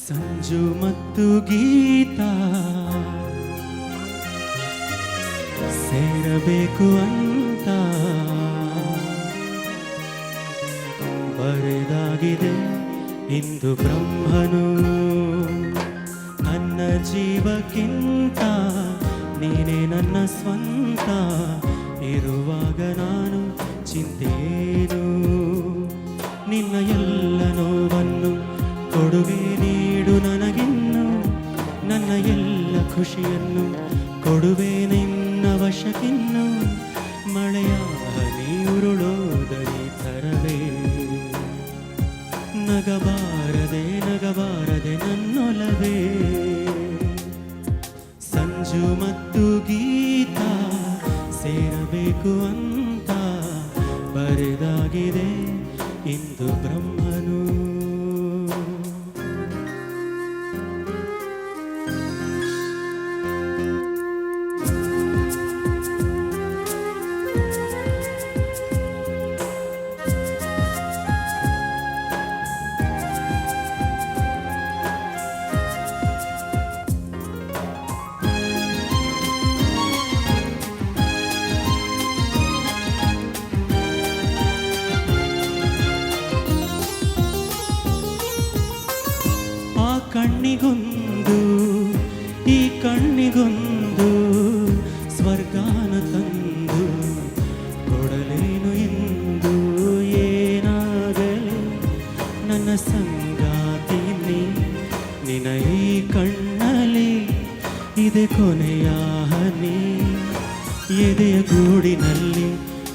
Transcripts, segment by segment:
ಸಂಜು ಮತ್ತು ಗೀತಾ ಸೇರಬೇಕು ಅಂತ ಬರೆದಾಗಿದೆ ಇಂದು ಬ್ರಹ್ಮನು. ನನ್ನ ಜೀವಕ್ಕಿಂತ ನೀನೇ ನನ್ನ ಸ್ವಂತ, ಇರುವಾಗ ನಾನು ಚಿಂತೇನು. ನಿನ್ನ ಎಲ್ಲ ನೋವನ್ನು ಕೊಡುಗೆ ನೀಡು ನನಗಿನ್ನು, ನನ್ನ ಎಲ್ಲ ಖುಷಿಯನ್ನು ಕೊಡುವೆ ನಿನ್ನ ವಶಕ್ಕಿನ್ನು. ಮಳೆಯ ನೀರುಳೋದರಿ ತರವೇ, ನಗಬಾರದೆ ನಗಬಾರದೆ ನನ್ನೊಲವೇ. ಸಂಜು ಮತ್ತು ಗೀತಾ ಸೇರಬೇಕು ಅಂತ ಬರೆದಾಗಿದೆ ಇಂದು ಬ್ರಹ್ಮನು. ಕಣ್ಣಿಗೊಂದು ಈ ಕಣ್ಣಿಗೊಂದು ಸ್ವರ್ಗಾನ ತಂದು ಕೊಡಲೇನು ಎಂದು. ಏನಾಗಲಿ ನನ್ನ ಸಂಗಾತಿ ನಿನ ಈ ಕಣ್ಣಲ್ಲಿ ಇದೆ ಕೊನೆಯ ಹನಿ. ಎದೆಯ ಗೂಡಿನಲ್ಲಿ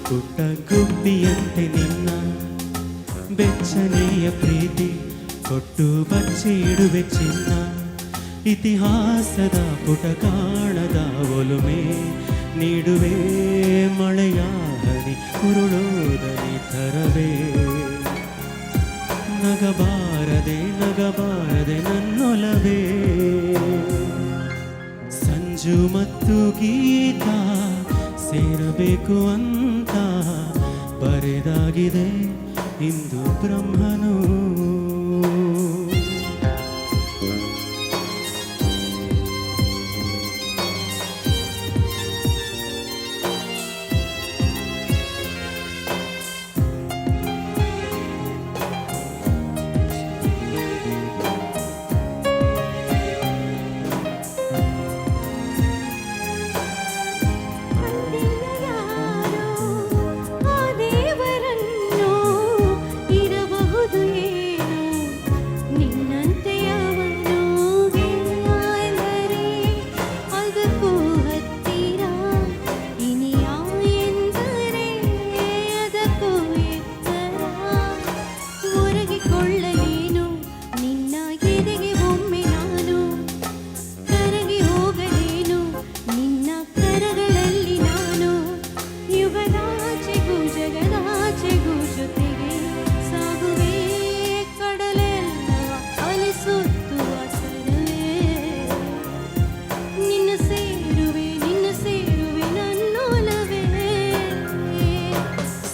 ಪುಟ್ಟ ಗುಬ್ಬಿಯಂತೆ ನಿನ್ನ ಬೆಚ್ಚನೆಯ ಪ್ರೀತಿ ಕೊಟ್ಟು ಬಚ್ಚಿ ಇಡುವೆ ಚಿನ್ನ. ಇತಿಹಾಸದ ಪುಟ ಕಾಣದ ಒಲುಮೆ ನೀಡುವೆ ಮಳೆಯ ಹನಿ ಉರುಳೋದನಿ ತರವೇ. ನಗಬಾರದೆ ನಗಬಾರದೆ ನನ್ನೊಲವೇ. ಸಂಜು ಮತ್ತು ಗೀತಾ ಸೇರಬೇಕು ಅಂತ ಬರೆದಾಗಿದೆ ಇಂದು ಬ್ರಹ್ಮನು.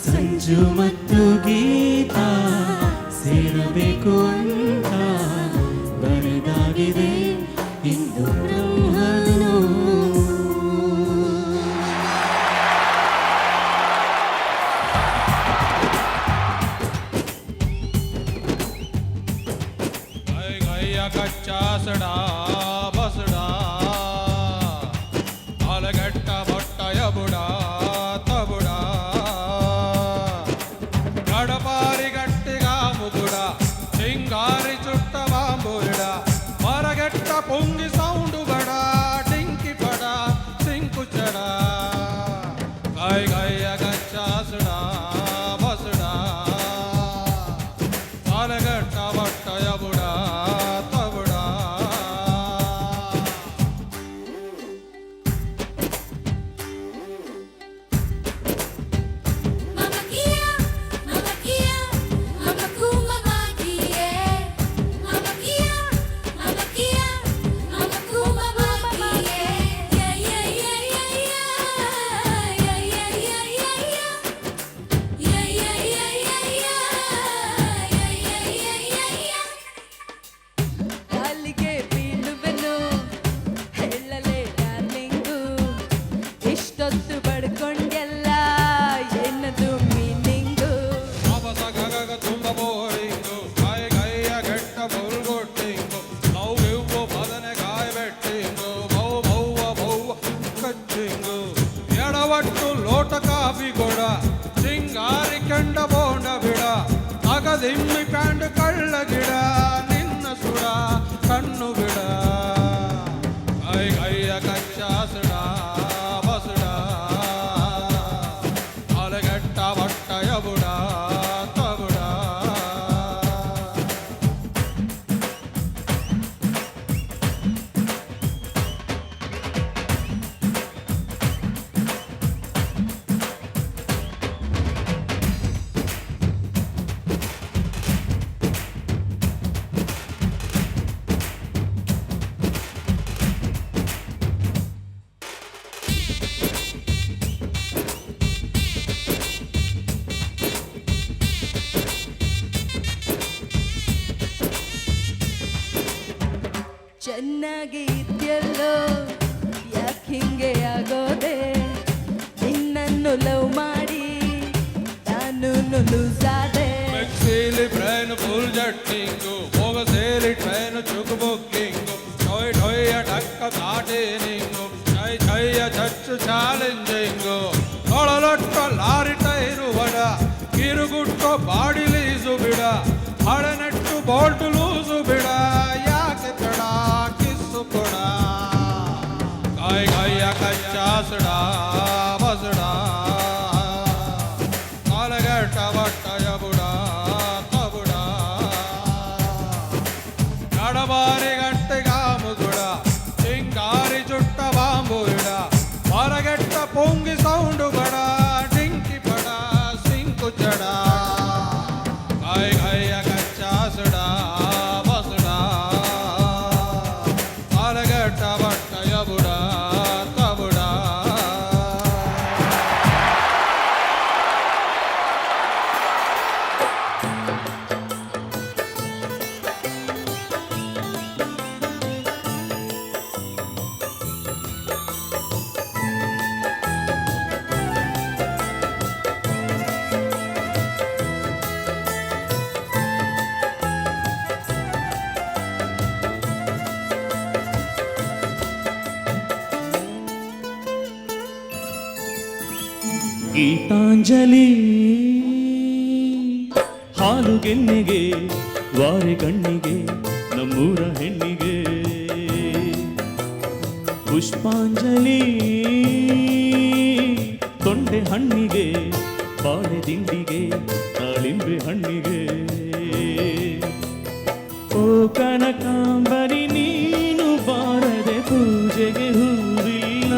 ಸಂಜು ಮತ್ತು ಗೀತಾ ಸೇರಬೇಕು ಅಂತ ಬರೆದಾಗಿದೆ ಇಂದು ಬ್ರಹ್ಮನು. कच्चा सड़ा बसड़ा आलगट्ट बट्टय बुड़ा तबुड़ा गड़पारी गट्टिगा मुगुड़ा चिंगारी चुट्ट बांबुड़ा मरगट्ट पुंगी सौंड बड़ा टिंकी पड़ा सिंकु चढ़ा गाय गाय कच्चा सड़ा बसड़ा आलगट्ट बट्टय बुड़ा ಮಿಕ್ಸಿಂಗು ಎಡವಟ್ಟು ಲೋಟ ಕಾಫಿ ಕೊಡ ಸಿಂಗಾರಿ ಕೆಂಡ ಬೋಂಡ ಬಿಡ ಅಗದಿಮ್ಮಿ ಪ್ಯಾಂಡ್ ಕಳ್ಳ ಗಿಡ ನಿನ್ನ ಸುಡ ಕಣ್ಣು ಬಿಡ ಕೈ ಕೈಯ ಕಚ್ಚಾಸಡ ಬಸಡ ಅಲಗೆಟ್ಟ ಬಟ್ಟಯ ಬುಡ ತಬುಡ ಚೆನ್ನಾಗಿ ಇದ್ಯಲ್ಲೋ ಯಾಕೆ ಹಿಂಗೆ ಆಗೋದೆ ನಿನ್ನನ್ನು ಲವ್ ಮಾಡಿ ನಾನು ಲೂಸ್ ಆದೆ ಮಿಕ್ಸಿಲಿ ಬ್ರೈನ್ ಫುಲ್ ಜಟ್ಟಿಂಗು ಹೋಗ ಸೇರಿ ಟ್ರೈನ್ ಚುಕ್ ಬುಕ್ಕಿಂಗು ಟೊಯ್ ಟೊಯ್ಯ ಟಕ್ಕ ಕಾಟೇನಿಂಗು ಚೈ ಚೈಯ ಚಚ್ಚು ಚಾಲೆಂಜಿಂಗು ತೊಳಲೊಟ್ಟ ಲಾರಿ ಟೈರು ವಡ ಕಿರುಗುಟ್ಟೋ ಬಾಡಿ ಲೀಸು ಬಿಡ ಹಳನೆಟ್ಟು ಬೋಲ್ಟು ಲೂಸು ಬಿಡ ಯಾಕೆ ತಡ ಕಿಸ್ಸು ಕೊಡ ಕೈ ಕೈಯ ಕಚ್ಚಾಸಡ ಬಸಡ ಕಾಲಗೆಟ್ಟ ಬಟ್ಟಯ ಬುಡ ತಬುಡ ನಡಬಾರಿ ಗಂಟೆಗ ಮುಗುಡ ಸಿಂಗಾರಿ ಚುಟ್ಟ ಬಾಂಬು ಇಡ ಹೊರಗೆಟ್ಟ ಪೊಂಗಿ ಸೌಂಡು ಬಡ ಡಿಂಕಿ ಬಡ ಸಿಂಕು ಚಡ ಕೈ ಕೈಯ ಕಚ್ಚಾಸಡ ಬಸಡ ಕಾಲಗೆಟ್ಟ ಬಟ್ಟಯ ಬುಡ ತಬುಡ ಗೀತಾಂಜಲಿ ಹಾಲುಗೆನ್ನೆಗೆ ವಾರೆ ಕಣ್ಣಿಗೆ ನಮ್ಮೂರ ಹೆಣ್ಣಿಗೆ ಪುಷ್ಪಾಂಜಲಿ ತೊಂಡೆ ಹಣ್ಣಿಗೆ ಬಾಳೆ ದಿಂಡಿಗೆ ದಾಳಿಂಬೆ ಹಣ್ಣಿಗೆ ಓ ಕನಕಾಂಬರಿ ನೀನು ಬಾರದೆ ಪೂಜೆಗೆ ಹೂವಿಲ್ಲ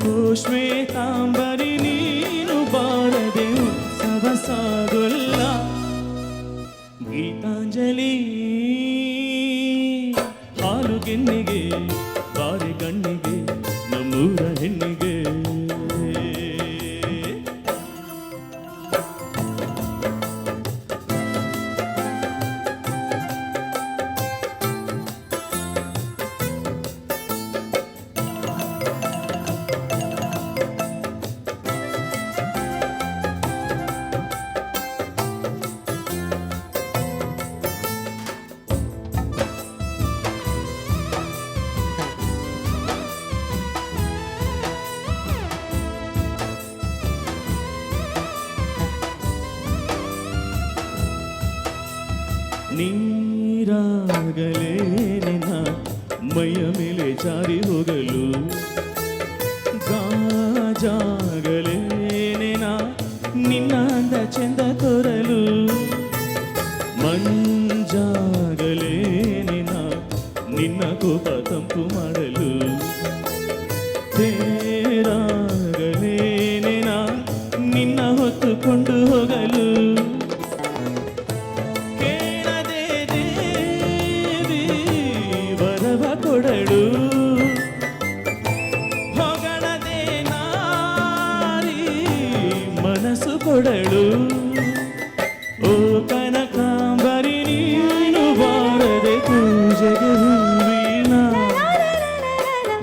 ಓ ಶ್ವೇತಾಂಬರಿ ನೀನು ಬಾರದೆ ಉತ್ಸವ ಸಾಗೊಲ್ಲ ಗೀತಾಂಜಲಿ ಹಾಲುಗೆನ್ನೆಗೆ ಬಾರೆ ಕಣ್ಣಿಗೆ ನಮ್ಮೂರ ಹೆಣ್ಣಿಗೆ ನೀರಾಗಲೇ ನಿನ್ನ ಮೈಯ ಮೇಲೆ ಜಾರಿ ಹೋಗಲು ಗಾಜಾಗಲೇ ನಿನ್ನ ಅಂದ ಚೆಂದ ತೋರಲು ಮಂಜಾಗಲೇ ನಿನ್ನ ಕೋಪ ತಂಪು ಮಾಡಲು ತೇರಾಗಲೇ ನಿನ್ನ ಹೊತ್ತುಕೊಂಡು ಹೋಗಲು ಕೊಡಳು ಹೊಗಳದೆ ನಾರಿ ಮನಸ್ಸು ಕೊಡಳು ಓ ಕನಕಾಂಬರಿ ನೀನು ಬಾರದೆ ಪೂಜೆಗೆ ಹೂವಿನ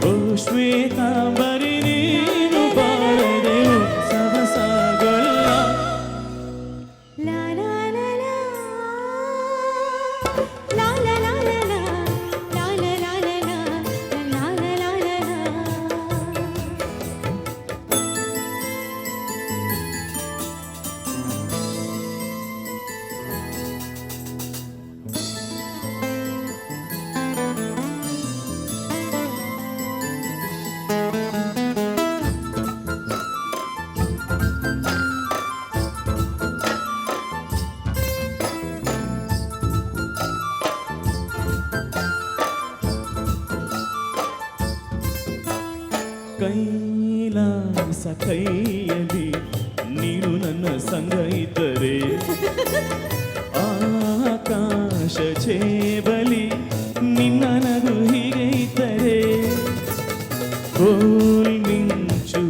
ಓ ಶ್ವೇತಾಂಬರಿ ನೀನು ಬಾರದೆ ಉತ್ಸವ ಸಾಗೊಲ್ಲ ಕೈಲಾಸ ಕೈಯಲ್ಲಿ ನೀನು ನನ್ನ ಸಂಗ ಇದ್ದರೆ ಆಕಾಶ ಜೇಬಲಿ ನಿನ್ನ ನಗು ಹೀಗೆ ಇದ್ದರೆ ಗೋಲ್ ಮಿಂಚು